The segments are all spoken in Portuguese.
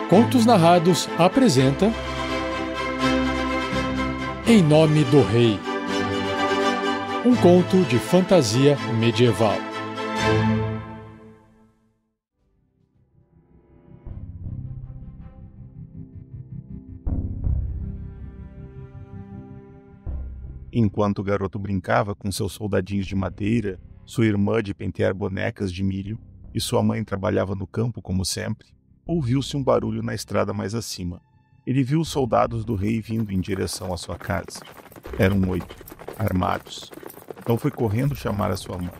Contos Narrados apresenta Em Nome do Rei, um conto de fantasia medieval. Enquanto o garoto brincava com seus soldadinhos de madeira, sua irmã de pentear bonecas de milho e sua mãe trabalhava no campo como sempre, ouviu-se um barulho na estrada mais acima. Ele viu os soldados do rei vindo em direção à sua casa. Eram 8, armados. Então foi correndo chamar a sua mãe.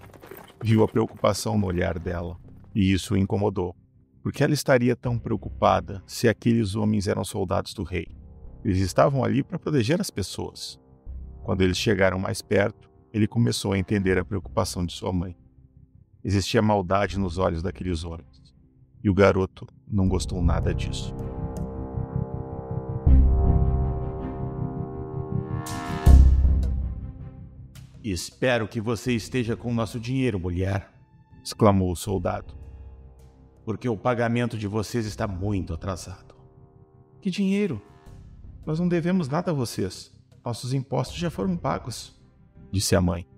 Viu a preocupação no olhar dela, e isso o incomodou. Por que ela estaria tão preocupada se aqueles homens eram soldados do rei? Eles estavam ali para proteger as pessoas. Quando eles chegaram mais perto, ele começou a entender a preocupação de sua mãe. Existia maldade nos olhos daqueles homens, e o garoto não gostou nada disso. "Espero que você esteja com nosso dinheiro, mulher", exclamou o soldado. "porque o pagamento de vocês está muito atrasado." "Que dinheiro? Nós não devemos nada a vocês. Nossos impostos já foram pagos", disse a mãe.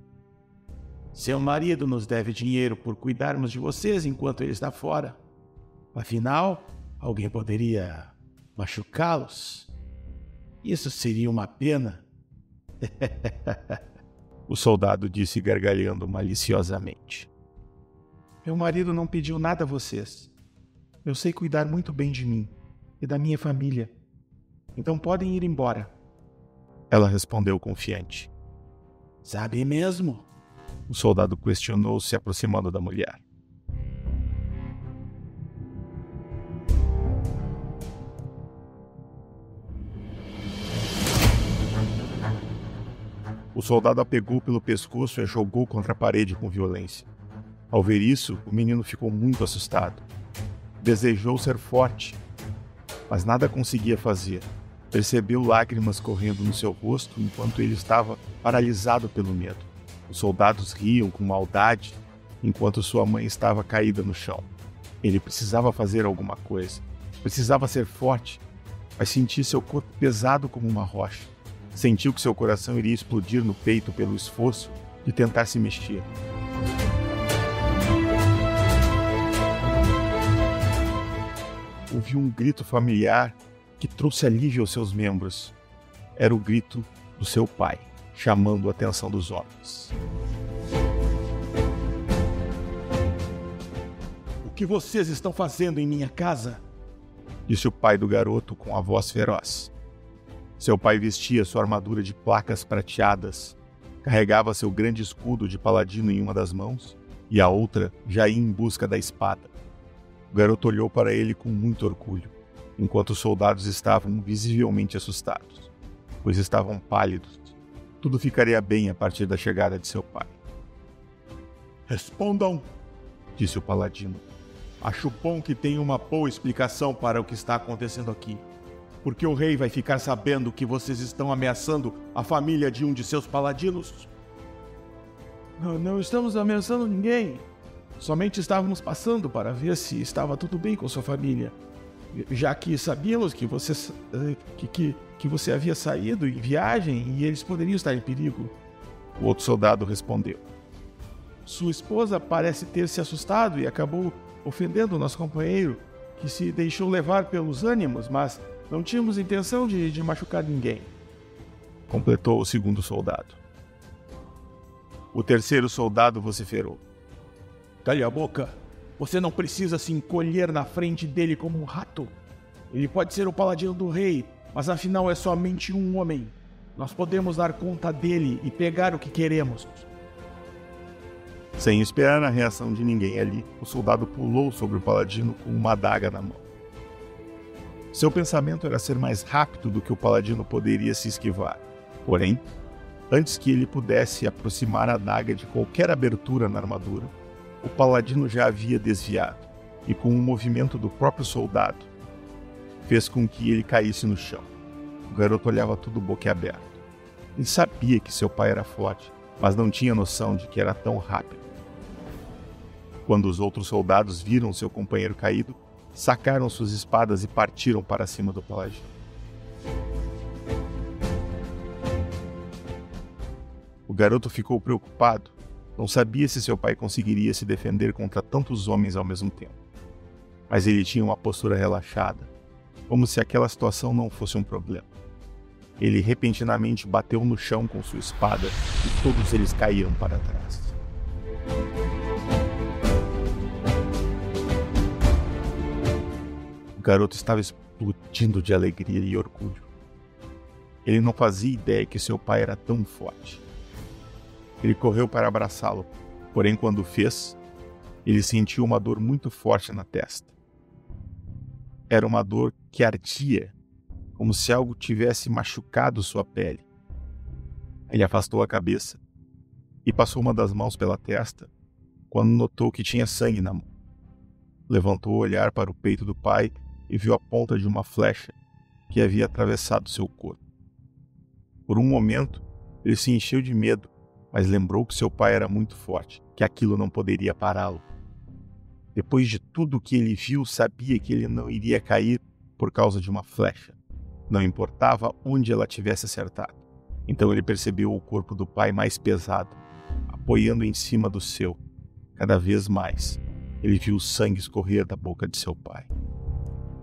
"Seu marido nos deve dinheiro por cuidarmos de vocês enquanto ele está fora. Afinal, alguém poderia machucá-los. Isso seria uma pena." O soldado disse gargalhando maliciosamente. "Meu marido não pediu nada a vocês. Eu sei cuidar muito bem de mim e da minha família. Então podem ir embora." Ela respondeu confiante. "Sabe mesmo?" O soldado questionou, se aproximando da mulher. O soldado a pegou pelo pescoço e a jogou contra a parede com violência. Ao ver isso, o menino ficou muito assustado. Desejou ser forte, mas nada conseguia fazer. Percebeu lágrimas correndo no seu rosto enquanto ele estava paralisado pelo medo. Os soldados riam com maldade enquanto sua mãe estava caída no chão. Ele precisava fazer alguma coisa. Precisava ser forte, mas sentia seu corpo pesado como uma rocha. Sentiu que seu coração iria explodir no peito pelo esforço de tentar se mexer. Ouviu um grito familiar que trouxe alívio aos seus membros. Era o grito do seu pai, chamando a atenção dos homens. "O que vocês estão fazendo em minha casa?" disse o pai do garoto com a voz feroz. Seu pai vestia sua armadura de placas prateadas, carregava seu grande escudo de paladino em uma das mãos e a outra já ia em busca da espada. O garoto olhou para ele com muito orgulho, enquanto os soldados estavam visivelmente assustados, pois estavam pálidos. Tudo ficaria bem a partir da chegada de seu pai. "Respondam", disse o paladino. "Acho bom que tenha uma boa explicação para o que está acontecendo aqui. Porque o rei vai ficar sabendo que vocês estão ameaçando a família de um de seus paladinos?" Não estamos ameaçando ninguém. Somente estávamos passando para ver se estava tudo bem com sua família. Já que sabíamos que você havia saído em viagem e eles poderiam estar em perigo." O outro soldado respondeu. "Sua esposa parece ter se assustado e acabou ofendendo o nosso companheiro, que se deixou levar pelos ânimos, mas não tínhamos intenção de machucar ninguém", completou o segundo soldado. O terceiro soldado vociferou. "Cale a boca! Você não precisa se encolher na frente dele como um rato. Ele pode ser o paladino do rei, mas afinal é somente um homem. Nós podemos dar conta dele e pegar o que queremos." Sem esperar a reação de ninguém ali, o soldado pulou sobre o paladino com uma adaga na mão. Seu pensamento era ser mais rápido do que o paladino poderia se esquivar. Porém, antes que ele pudesse aproximar a adaga de qualquer abertura na armadura, o paladino já havia desviado, e com um movimento do próprio soldado, fez com que ele caísse no chão. O garoto olhava tudo boquiaberto. Ele sabia que seu pai era forte, mas não tinha noção de que era tão rápido. Quando os outros soldados viram seu companheiro caído, sacaram suas espadas e partiram para cima do paladino. O garoto ficou preocupado. Não sabia se seu pai conseguiria se defender contra tantos homens ao mesmo tempo. Mas ele tinha uma postura relaxada, como se aquela situação não fosse um problema. Ele repentinamente bateu no chão com sua espada e todos eles caíram para trás. O garoto estava explodindo de alegria e orgulho. Ele não fazia ideia que seu pai era tão forte. Ele correu para abraçá-lo, porém quando o fez, ele sentiu uma dor muito forte na testa. Era uma dor que ardia, como se algo tivesse machucado sua pele. Ele afastou a cabeça e passou uma das mãos pela testa, quando notou que tinha sangue na mão. Levantou o olhar para o peito do pai e viu a ponta de uma flecha que havia atravessado seu corpo. Por um momento, ele se encheu de medo, mas lembrou que seu pai era muito forte, que aquilo não poderia pará-lo. Depois de tudo o que ele viu, sabia que ele não iria cair por causa de uma flecha. Não importava onde ela tivesse acertado. Então ele percebeu o corpo do pai mais pesado, apoiando em cima do seu. Cada vez mais, ele viu o sangue escorrer da boca de seu pai.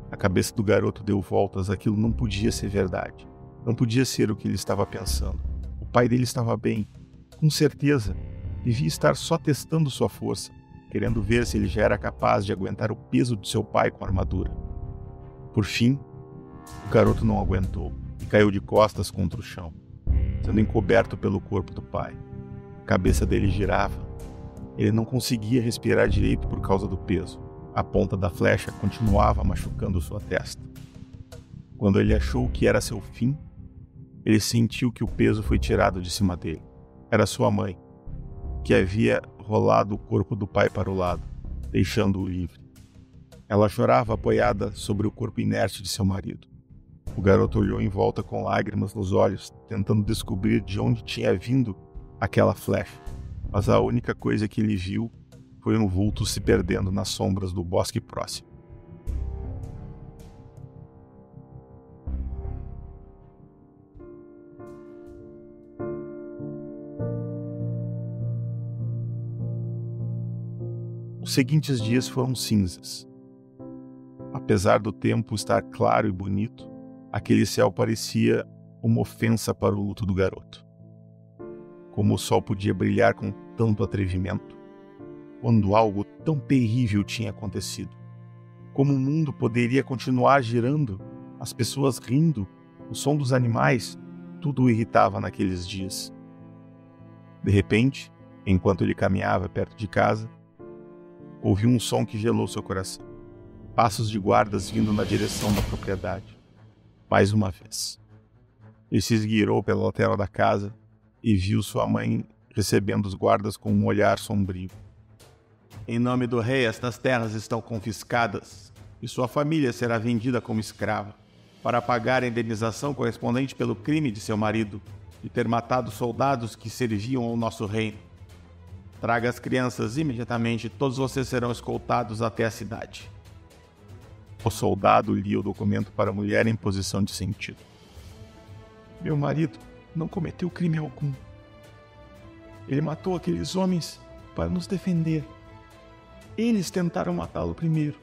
A cabeça do garoto deu voltas, aquilo não podia ser verdade. Não podia ser o que ele estava pensando. O pai dele estava bem. Com certeza, devia estar só testando sua força, querendo ver se ele já era capaz de aguentar o peso de seu pai com a armadura. Por fim, o garoto não aguentou e caiu de costas contra o chão, sendo encoberto pelo corpo do pai. A cabeça dele girava. Ele não conseguia respirar direito por causa do peso. A ponta da flecha continuava machucando sua testa. Quando ele achou que era seu fim, ele sentiu que o peso foi tirado de cima dele. Era sua mãe, que havia rolado o corpo do pai para o lado, deixando-o livre. Ela chorava apoiada sobre o corpo inerte de seu marido. O garoto olhou em volta com lágrimas nos olhos, tentando descobrir de onde tinha vindo aquela flecha, mas a única coisa que ele viu foi um vulto se perdendo nas sombras do bosque próximo. Os seguintes dias foram cinzas. Apesar do tempo estar claro e bonito, aquele céu parecia uma ofensa para o luto do garoto. Como o sol podia brilhar com tanto atrevimento, quando algo tão terrível tinha acontecido? Como o mundo poderia continuar girando, as pessoas rindo, o som dos animais, tudo o irritava naqueles dias. De repente, enquanto ele caminhava perto de casa, ouviu um som que gelou seu coração. Passos de guardas vindo na direção da propriedade. Mais uma vez. Ele se esgueirou pela lateral da casa e viu sua mãe recebendo os guardas com um olhar sombrio. Em nome do rei, estas terras estão confiscadas e sua família será vendida como escrava para pagar a indenização correspondente pelo crime de seu marido de ter matado soldados que serviam ao nosso reino. Traga as crianças imediatamente, todos vocês serão escoltados até a cidade. O soldado lia o documento para a mulher em posição de sentido. Meu marido não cometeu crime algum. Ele matou aqueles homens para nos defender. Eles tentaram matá-lo primeiro.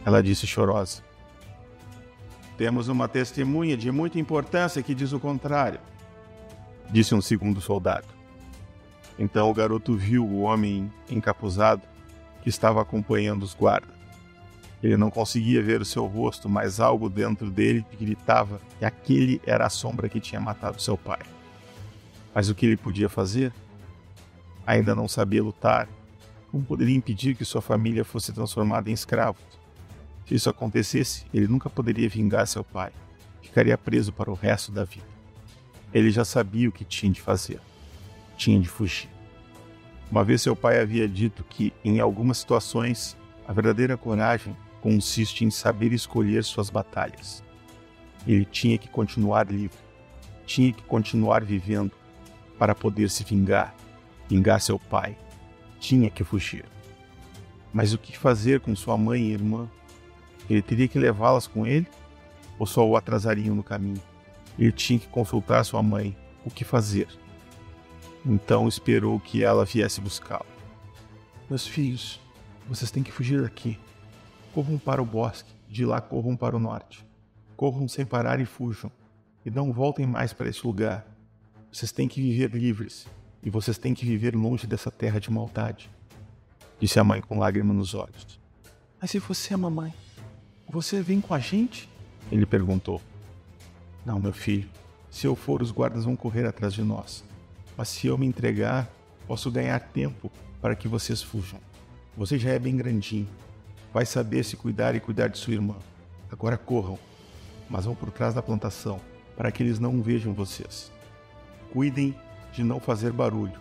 Ela disse chorosa. Temos uma testemunha de muita importância que diz o contrário, disse um segundo soldado. Então o garoto viu o homem encapuzado que estava acompanhando os guardas. Ele não conseguia ver o seu rosto, mas algo dentro dele gritava que aquele era a sombra que tinha matado seu pai. Mas o que ele podia fazer? Ainda não sabia lutar. Como poderia impedir que sua família fosse transformada em escravos? Se isso acontecesse, ele nunca poderia vingar seu pai. Ficaria preso para o resto da vida. Ele já sabia o que tinha de fazer. Tinha de fugir. Uma vez seu pai havia dito que, em algumas situações, a verdadeira coragem consiste em saber escolher suas batalhas. Ele tinha que continuar livre, tinha que continuar vivendo para poder se vingar seu pai. Tinha que fugir. Mas o que fazer com sua mãe e irmã? Ele teria que levá-las com ele ou só o atrasariam no caminho? Ele tinha que consultar sua mãe o que fazer. Então esperou que ela viesse buscá-lo. Meus filhos, vocês têm que fugir daqui. Corram para o bosque, de lá corram para o norte. Corram sem parar e fujam. E não voltem mais para esse lugar. Vocês têm que viver livres. E vocês têm que viver longe dessa terra de maldade. Disse a mãe com lágrimas nos olhos. Mas se você é a mamãe, você vem com a gente? Ele perguntou. Não, meu filho. Se eu for, os guardas vão correr atrás de nós. Mas se eu me entregar, posso ganhar tempo para que vocês fujam. Você já é bem grandinho. Vai saber se cuidar e cuidar de sua irmã. Agora corram, mas vão por trás da plantação, para que eles não vejam vocês. Cuidem de não fazer barulho.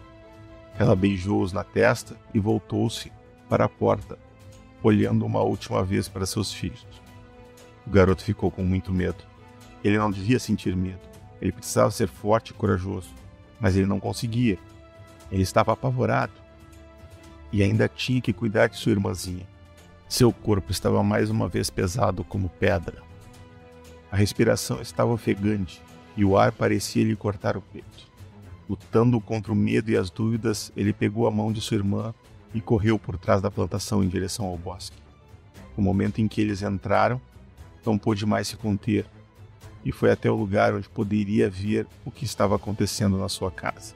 Ela beijou-os na testa e voltou-se para a porta, olhando uma última vez para seus filhos. O garoto ficou com muito medo. Ele não devia sentir medo. Ele precisava ser forte e corajoso, mas ele não conseguia. Ele estava apavorado e ainda tinha que cuidar de sua irmãzinha. Seu corpo estava mais uma vez pesado como pedra. A respiração estava ofegante e o ar parecia lhe cortar o peito. Lutando contra o medo e as dúvidas, ele pegou a mão de sua irmã e correu por trás da plantação em direção ao bosque. No momento em que eles entraram, não pôde mais se conter e foi até o lugar onde poderia ver o que estava acontecendo na sua casa.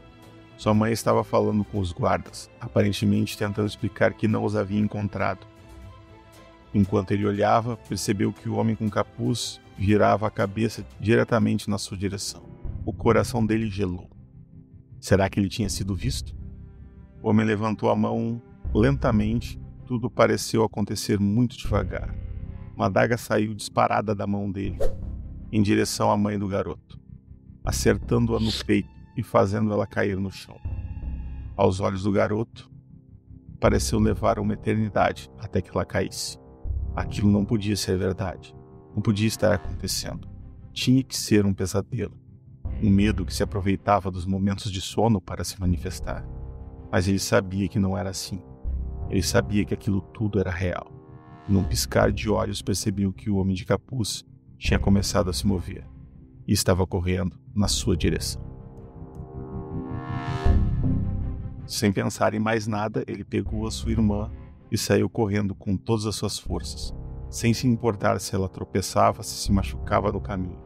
Sua mãe estava falando com os guardas, aparentemente tentando explicar que não os havia encontrado. Enquanto ele olhava, percebeu que o homem com capuz virava a cabeça diretamente na sua direção. O coração dele gelou. Será que ele tinha sido visto? O homem levantou a mão lentamente. Tudo pareceu acontecer muito devagar. Uma adaga saiu disparada da mão dele, em direção à mãe do garoto, acertando-a no peito e fazendo ela cair no chão. Aos olhos do garoto, pareceu levar uma eternidade até que ela caísse. Aquilo não podia ser verdade. Não podia estar acontecendo. Tinha que ser um pesadelo. Um medo que se aproveitava dos momentos de sono para se manifestar. Mas ele sabia que não era assim. Ele sabia que aquilo tudo era real. Num piscar de olhos percebeu que o homem de capuz tinha começado a se mover e estava correndo na sua direção. Sem pensar em mais nada, ele pegou a sua irmã e saiu correndo com todas as suas forças, sem se importar se ela tropeçava, se machucava no caminho.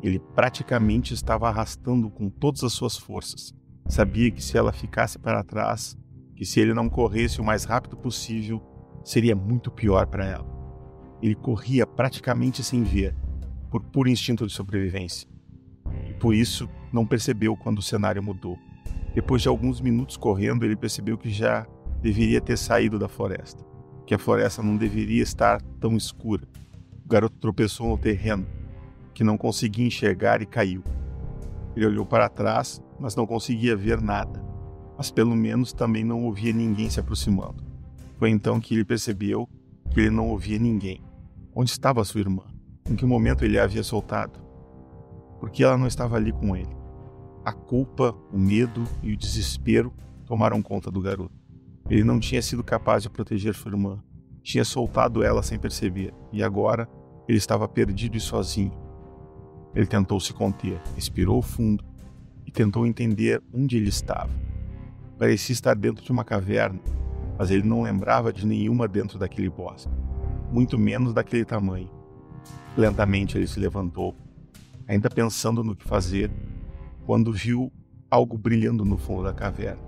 Ele praticamente estava arrastando com todas as suas forças. Sabia que se ela ficasse para trás, que se ele não corresse o mais rápido possível, seria muito pior para ela. Ele corria praticamente sem ver, por puro instinto de sobrevivência. E por isso não percebeu quando o cenário mudou. Depois de alguns minutos correndo, ele percebeu que já deveria ter saído da floresta, que a floresta não deveria estar tão escura. O garoto tropeçou no terreno, que não conseguia enxergar e caiu. Ele olhou para trás, mas não conseguia ver nada, mas pelo menos também não ouvia ninguém se aproximando. Foi então que ele percebeu que ele não ouvia ninguém. Onde estava sua irmã? Em que momento ele a havia soltado? Por que ela não estava ali com ele? A culpa, o medo e o desespero tomaram conta do garoto. Ele não tinha sido capaz de proteger sua irmã. Tinha soltado ela sem perceber, e agora ele estava perdido e sozinho. Ele tentou se conter, respirou fundo e tentou entender onde ele estava. Parecia estar dentro de uma caverna, mas ele não lembrava de nenhuma dentro daquele bosque, muito menos daquele tamanho. Lentamente ele se levantou, ainda pensando no que fazer, quando viu algo brilhando no fundo da caverna.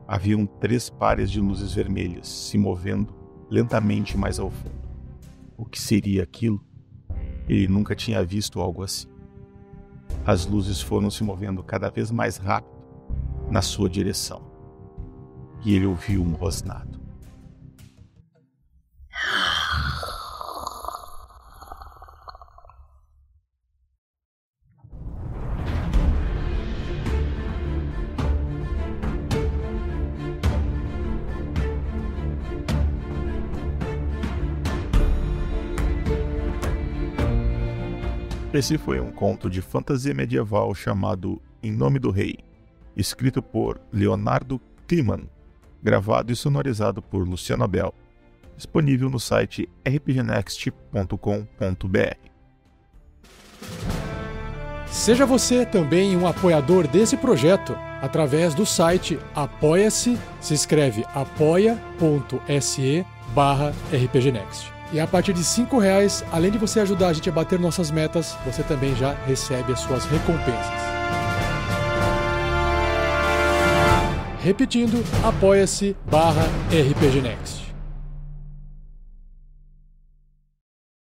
Haviam 3 pares de luzes vermelhas se movendo lentamente mais ao fundo. O que seria aquilo? Ele nunca tinha visto algo assim. As luzes foram se movendo cada vez mais rápido na sua direção. E ele ouviu um rosnado. Esse foi um conto de fantasia medieval chamado Em Nome do Rei, escrito por Leonardo Kliman, gravado e sonorizado por Luciano Abel. disponível no site rpgnext.com.br. Seja você também um apoiador desse projeto através do site Apoia-se, se escreve apoia.se/rpgnext. E a partir de R$5, além de você ajudar a gente a bater nossas metas, você também já recebe as suas recompensas. Repetindo, apoia-se/rpgnext.